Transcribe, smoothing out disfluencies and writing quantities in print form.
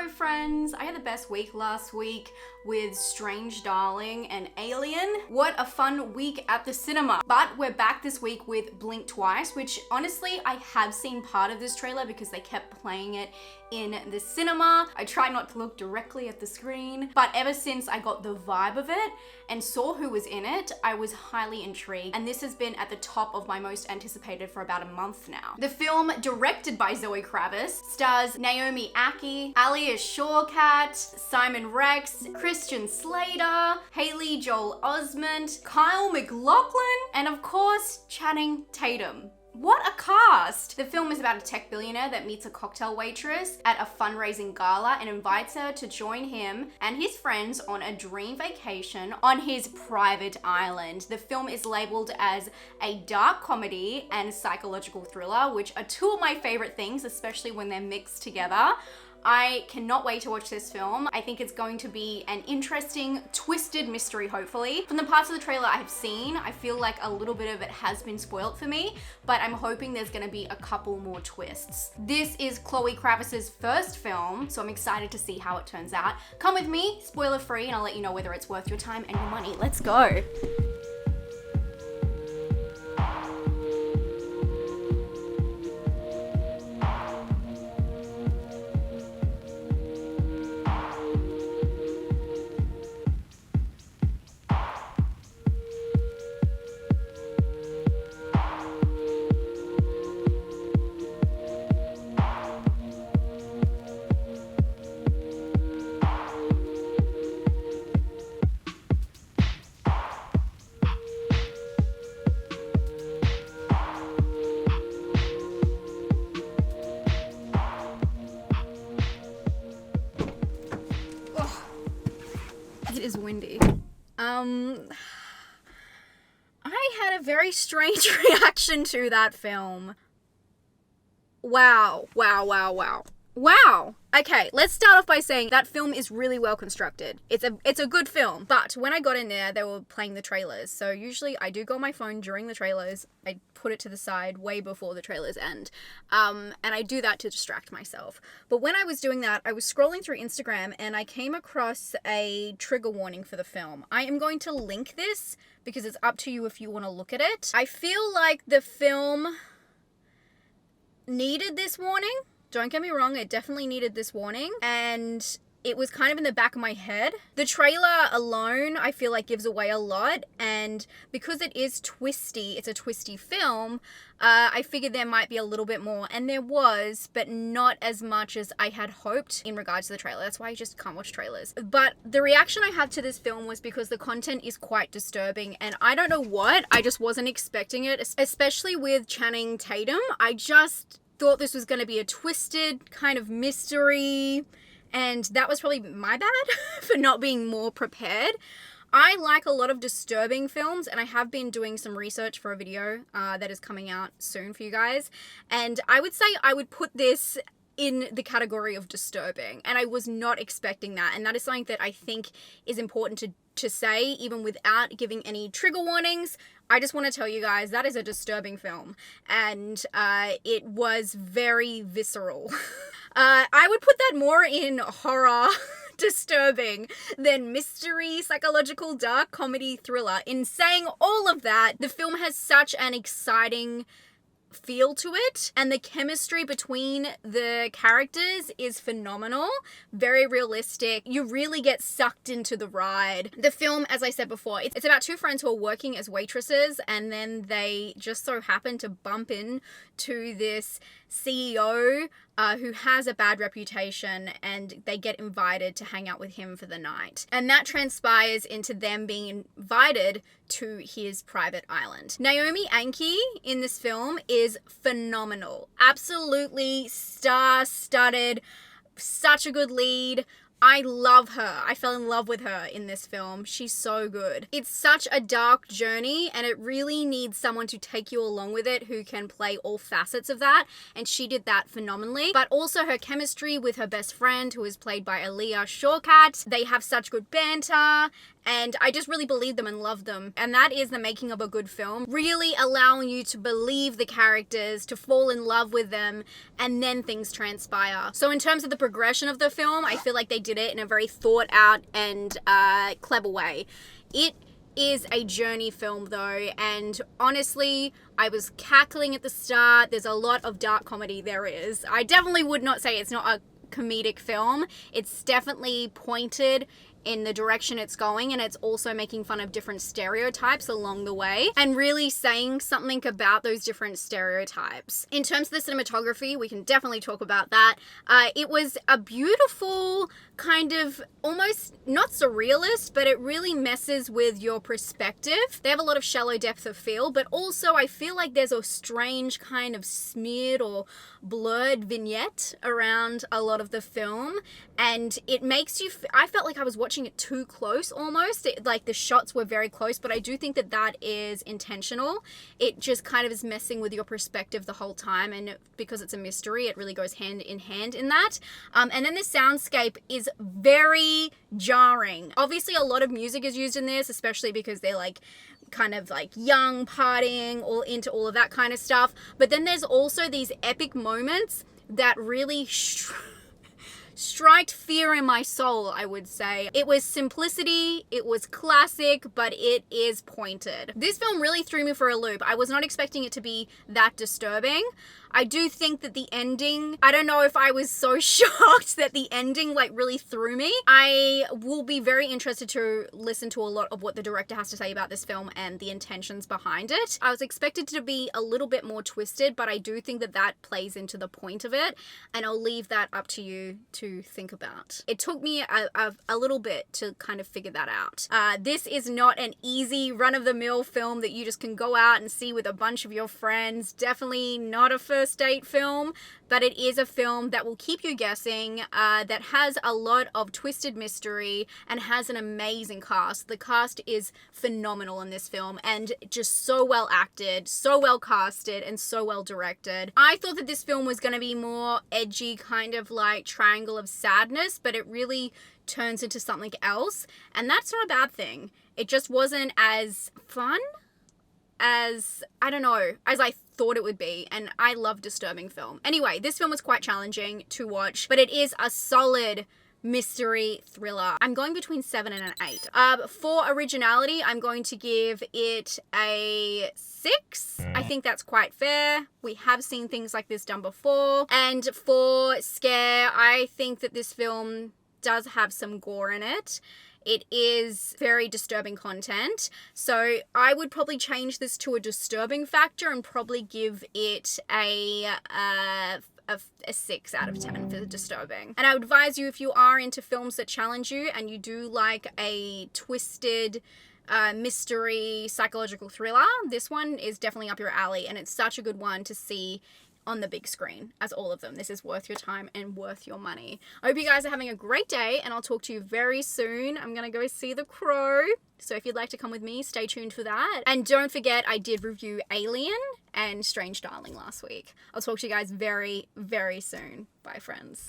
Hello friends! I had the best week last week with Strange Darling and Alien. What a fun week at the cinema. But we're back this week with Blink Twice, which honestly I have seen part of this trailer because they kept playing it in the cinema. I tried not to look directly at the screen, but ever since I got the vibe of it and saw who was in it, I was highly intrigued, and this has been at the top of my most anticipated for about a month now. The film, directed by Zoe Kravitz, stars Naomi Ackie, Alia Shawkat, Simon Rex, Christian Slater, Haley Joel Osment, Kyle MacLachlan, and of course, Channing Tatum. What a cast! The film is about a tech billionaire that meets a cocktail waitress at a fundraising gala and invites her to join him and his friends on a dream vacation on his private island. The film is labeled as a dark comedy and psychological thriller, which are two of my favorite things, especially when they're mixed together. I cannot wait to watch this film. I think it's going to be an interesting, twisted mystery, hopefully. From the parts of the trailer I have seen, I feel like a little bit of it has been spoiled for me, but I'm hoping there's gonna be a couple more twists. This is Chloe Kravitz's first film, so I'm excited to see how it turns out. Come with me, spoiler free, and I'll let you know whether it's worth your time and your money. Let's go. It is windy. I had a very strange reaction to that film. Wow. Okay, let's start off by saying that film is really well constructed. It's a good film, but when I got in there, they were playing the trailers. So usually I do go on my phone during the trailers. I put it to the side way before the trailers end. And I do that to distract myself. But when I was doing that, I was scrolling through Instagram and I came across a trigger warning for the film. I am going to link this because it's up to you if you want to look at it. I feel like the film needed this warning. Don't get me wrong, it definitely needed this warning, and it was kind of in the back of my head. The trailer alone, I feel like, gives away a lot, and because it is twisty, it's a twisty film, I figured there might be a little bit more, and there was, but not as much as I had hoped in regards to the trailer. That's why I just can't watch trailers. But the reaction I had to this film was because the content is quite disturbing, and I don't know what, I just wasn't expecting it, especially with Channing Tatum. I just thought this was going to be a twisted kind of mystery, and that was probably my bad for not being more prepared. I like a lot of disturbing films, and I have been doing some research for a video that is coming out soon for you guys, and I would say I would put this in the category of disturbing, and I was not expecting that, and that is something that I think is important to say, even without giving any trigger warnings. I just want to tell you guys that is a disturbing film, and it was very visceral. I would put that more in horror disturbing than mystery, psychological, dark comedy, thriller. In saying all of that, the film has such an exciting feel to it, and the chemistry between the characters is phenomenal, very realistic. You really get sucked into the ride. The film, as I said before, it's about two friends who are working as waitresses, and then they just so happen to bump into this CEO who has a bad reputation, and they get invited to hang out with him for the night. And that transpires into them being invited to his private island. Naomi Ackie in this film is phenomenal. Absolutely star-studded, such a good lead. I love her. I fell in love with her in this film. She's so good. It's such a dark journey, and it really needs someone to take you along with it who can play all facets of that, and she did that phenomenally. But also her chemistry with her best friend, who is played by Alia Shawkat. They have such good banter, And I just really believed them and loved them. And that is the making of a good film. Really allowing you to believe the characters, to fall in love with them, and then things transpire. So in terms of the progression of the film, I feel like they did it in a very thought out and clever way. It is a journey film though, and honestly, I was cackling at the start. There's a lot of dark comedy, there is. I definitely would not say it's not a comedic film. It's definitely pointed in the direction it's going, and it's also making fun of different stereotypes along the way and really saying something about those different stereotypes. In terms of the cinematography, we can definitely talk about that. It was a beautiful kind of almost not surrealist, but it really messes with your perspective. They have a lot of shallow depth of field, but also I feel like there's a strange kind of smeared or blurred vignette around a lot of the film, and it makes you I felt like I was watching it too close almost. Like the shots were very close, but I do think that that is intentional. It just kind of is messing with your perspective the whole time, and because it's a mystery, it really goes hand in hand in that. And then the soundscape is very jarring. Obviously a lot of music is used in this, especially because they're like kind of like young, partying, all into all of that kind of stuff. But then there's also these epic moments that really strike fear in my soul, I would say. It was simplicity, it was classic, but it is pointed. This film really threw me for a loop. I was not expecting it to be that disturbing. I do think that the ending, I don't know if I was so shocked that the ending like really threw me. I will be very interested to listen to a lot of what the director has to say about this film and the intentions behind it. I was expected to be a little bit more twisted, but I do think that that plays into the point of it, and I'll leave that up to you to think about. It took me a little bit to kind of figure that out. This is not an easy run-of-the-mill film that you just can go out and see with a bunch of your friends. Definitely not a first date film, but it is a film that will keep you guessing, that has a lot of twisted mystery and has an amazing cast. The cast is phenomenal in this film and just so well acted, so well casted, and so well directed. I thought that this film was going to be more edgy, kind of like Triangle of Sadness, but it really turns into something else, and that's not a bad thing. It just wasn't as fun as, I don't know, as I thought it would be, and I love disturbing film. Anyway, this film was quite challenging to watch, but it is a solid mystery thriller. I'm going between 7 and an 8. For originality, I'm going to give it a 6. I think that's quite fair. We have seen things like this done before. And for scare, I think that this film does have some gore in it. It is very disturbing content, so I would probably change this to a disturbing factor and probably give it a 6 out of 10 for the disturbing. And I would advise you, if you are into films that challenge you and you do like a twisted mystery psychological thriller, this one is definitely up your alley, and it's such a good one to see on the big screen, as all of them. This is worth your time and worth your money. I hope you guys are having a great day, and I'll talk to you very soon. I'm gonna go see The Crow, so if you'd like to come with me, stay tuned for that. And don't forget, I did review Alien and Strange Darling last week. I'll talk to you guys very, very soon. Bye, friends.